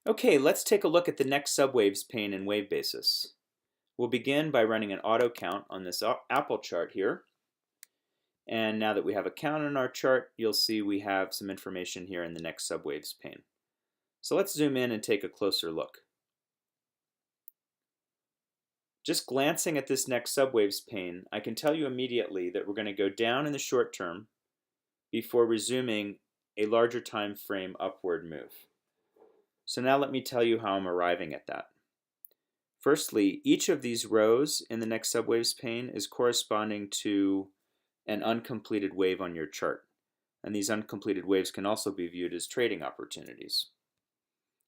Okay, let's take a look at the next Subwaves pane in WaveBasis. We'll begin by running an auto count on this apple chart here. And now that we have a count on our chart, you'll see we have some information here in the next Subwaves pane. So let's zoom in and take a closer look. Just glancing at this next Subwaves pane, I can tell you immediately that we're going to go down in the short term before resuming a larger time frame upward move. So now let me tell you how I'm arriving at that. Firstly, each of these rows in the next Subwaves pane is corresponding to an uncompleted wave on your chart. And these uncompleted waves can also be viewed as trading opportunities.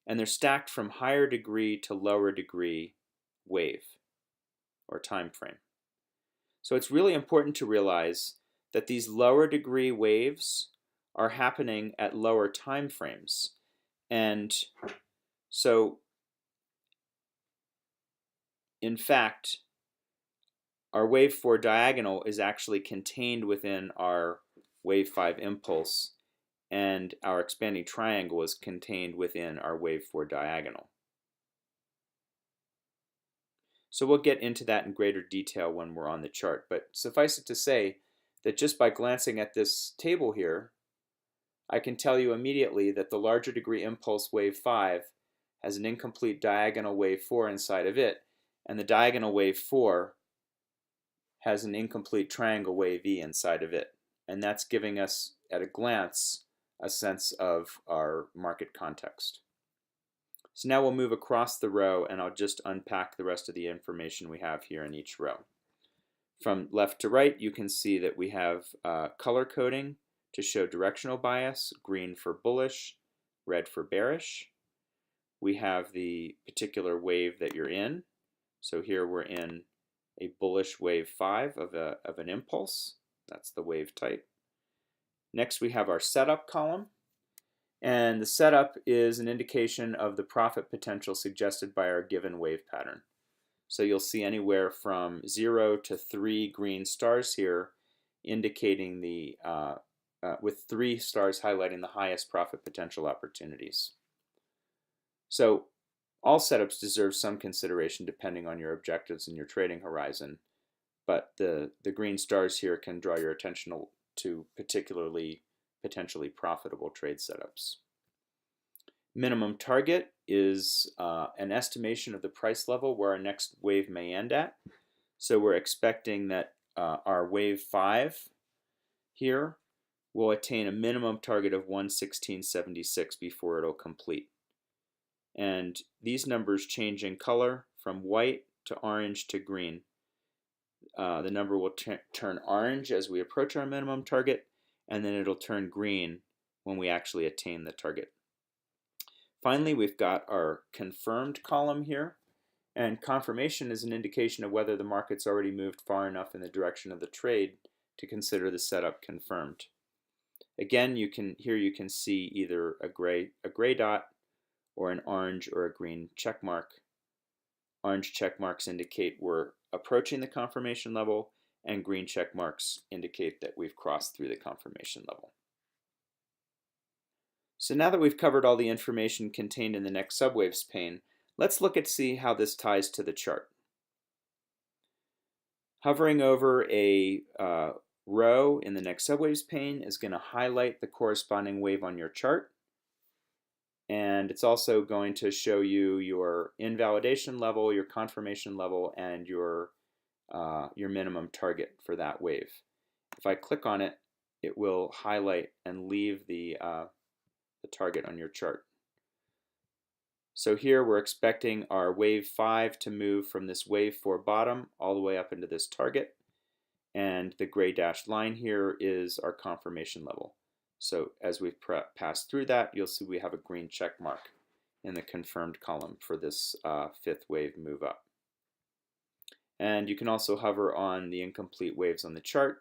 And they're stacked from higher degree to lower degree wave or time frame. So it's really important to realize that these lower degree waves are happening at lower time frames. And so in fact, our wave 4 diagonal is actually contained within our wave 5 impulse, and our expanding triangle is contained within our wave 4 diagonal. So we'll get into that in greater detail when we're on the chart, but suffice it to say that just by glancing at this table here, I can tell you immediately that the larger degree impulse wave 5 has an incomplete diagonal wave 4 inside of it, and the diagonal wave 4 has an incomplete triangle wave E inside of it. And that's giving us, at a glance, a sense of our market context. So now we'll move across the row, and I'll just unpack the rest of the information we have here in each row. From left to right, you can see that we have color coding to show directional bias: green for bullish, red for bearish. We have the particular wave that you're in. So here we're in a bullish wave 5 of an impulse. That's the wave type. Next we have our setup column. And the setup is an indication of the profit potential suggested by our given wave pattern. So you'll see anywhere from 0 to 3 green stars here, indicating the, with 3 stars highlighting the highest profit potential opportunities. So all setups deserve some consideration depending on your objectives and your trading horizon, but the green stars here can draw your attention to particularly potentially profitable trade setups. Minimum target is an estimation of the price level where our next wave may end at. So we're expecting that our wave 5 here will attain a minimum target of 116.76 before it'll complete. And these numbers change in color from white to orange to green. The number will turn orange as we approach our minimum target, and then it'll turn green when we actually attain the target. Finally, we've got our confirmed column here, and confirmation is an indication of whether the market's already moved far enough in the direction of the trade to consider the setup confirmed. Again, here you can see either a gray dot or an orange or a green check mark. Orange check marks indicate we're approaching the confirmation level, and green check marks indicate that we've crossed through the confirmation level. So now that we've covered all the information contained in the next Subwaves pane, let's look at see how this ties to the chart. Hovering over a row in the next Subwaves pane is going to highlight the corresponding wave on your chart. And it's also going to show you your invalidation level, your confirmation level, and your minimum target for that wave. If I click on it, it will highlight and leave the target on your chart. So here we're expecting our wave 5 to move from this wave 4 bottom all the way up into this target. And the gray dashed line here is our confirmation level. So as we've passed through that, you'll see we have a green check mark in the confirmed column for this 5th wave move up. And you can also hover on the incomplete waves on the chart,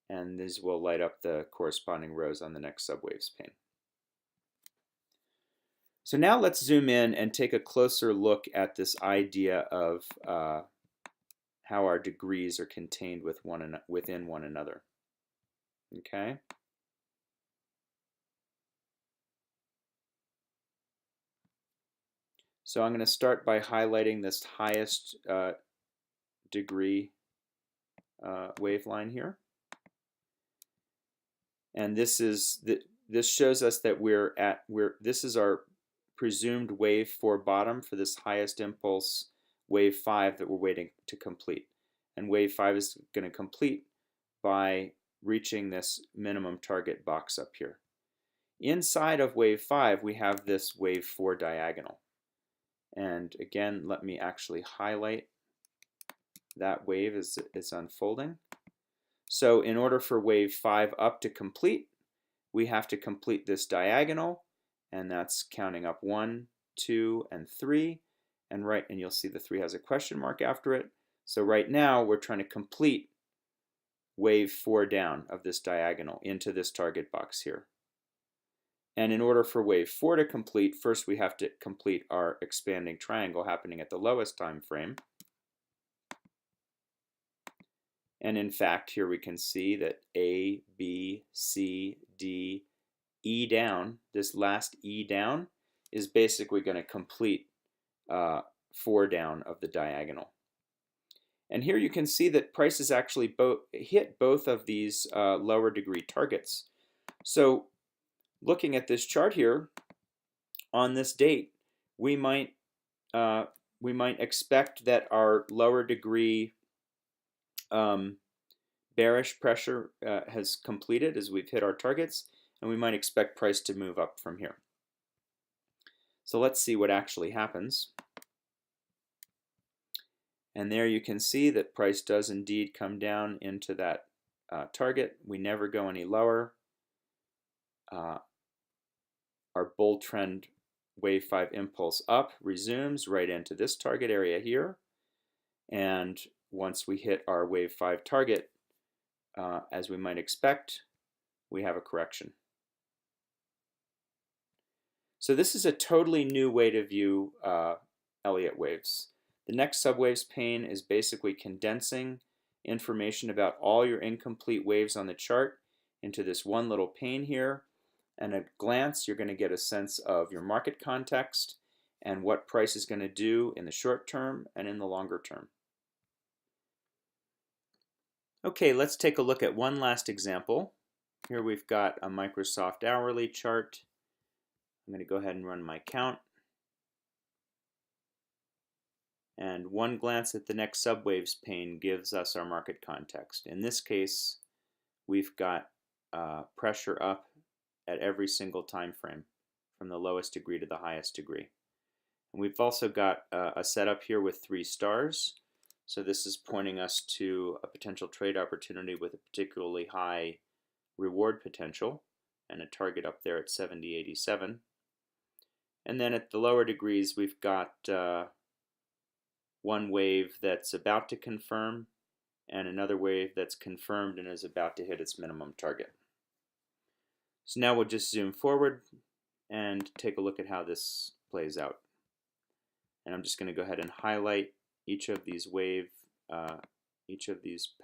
and these will light up the corresponding rows on the next Subwaves pane. So now let's zoom in and take a closer look at this idea of how our degrees are contained within one another. Okay. So I'm going to start by highlighting this highest degree wave line here. And this shows us that this is our presumed wave 4 bottom for this highest impulse wave 5 that we're waiting to complete. And wave 5 is going to complete by reaching this minimum target box up here. Inside of wave 5 we have this wave 4 diagonal. And again, let me actually highlight that wave as it's unfolding. So in order for wave 5 up to complete, we have to complete this diagonal, and that's counting up 1, 2, and 3. And you'll see the 3 has a question mark after it. So right now we're trying to complete wave 4 down of this diagonal into this target box here. And in order for wave 4 to complete, first we have to complete our expanding triangle happening at the lowest time frame. And in fact, here we can see that A, B, C, D, E down, this last E down, is basically going to complete 4 down of the diagonal. And here you can see that prices actually hit both of these lower degree targets. So looking at this chart here, on this date, we might expect that our lower degree bearish pressure has completed as we've hit our targets, and we might expect price to move up from here. So let's see what actually happens. And there you can see that price does indeed come down into that target. We never go any lower. Our bull trend wave 5 impulse up resumes right into this target area here. And once we hit our wave 5 target, as we might expect, we have a correction. So this is a totally new way to view Elliott waves. The next subwaves pane is basically condensing information about all your incomplete waves on the chart into this one little pane here. And at a glance, you're going to get a sense of your market context and what price is going to do in the short term and in the longer term. Okay, let's take a look at one last example. Here we've got a Microsoft hourly chart. I'm going to go ahead and run my count. And one glance at the next subwaves pane gives us our market context. In this case, we've got pressure up at every single time frame, from the lowest degree to the highest degree. And we've also got a setup here with 3 stars. So this is pointing us to a potential trade opportunity with a particularly high reward potential and a target up there at 70.87. And then at the lower degrees, we've got one wave that's about to confirm and another wave that's confirmed and is about to hit its minimum target. So now we'll just zoom forward and take a look at how this plays out. And I'm just going to go ahead and highlight each of these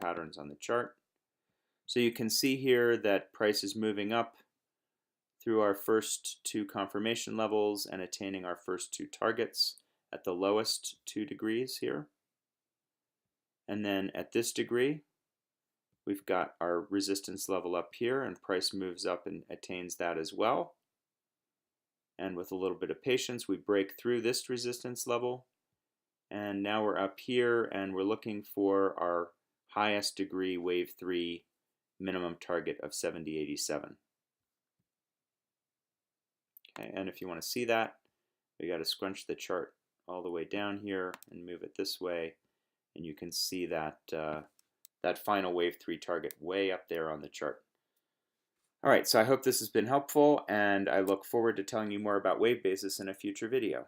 patterns on the chart. So you can see here that price is moving up through our first 2 confirmation levels and attaining our first 2 targets at the lowest 2 degrees here. And then at this degree, we've got our resistance level up here, and price moves up and attains that as well. And with a little bit of patience, we break through this resistance level. And now we're up here, and we're looking for our highest degree wave 3 minimum target of 70.87. Okay, and if you want to see that, we got to scrunch the chart all the way down here and move it this way, and you can see that that final wave 3 target way up there on the chart. All right, so I hope this has been helpful, and I look forward to telling you more about WaveBasis in a future video.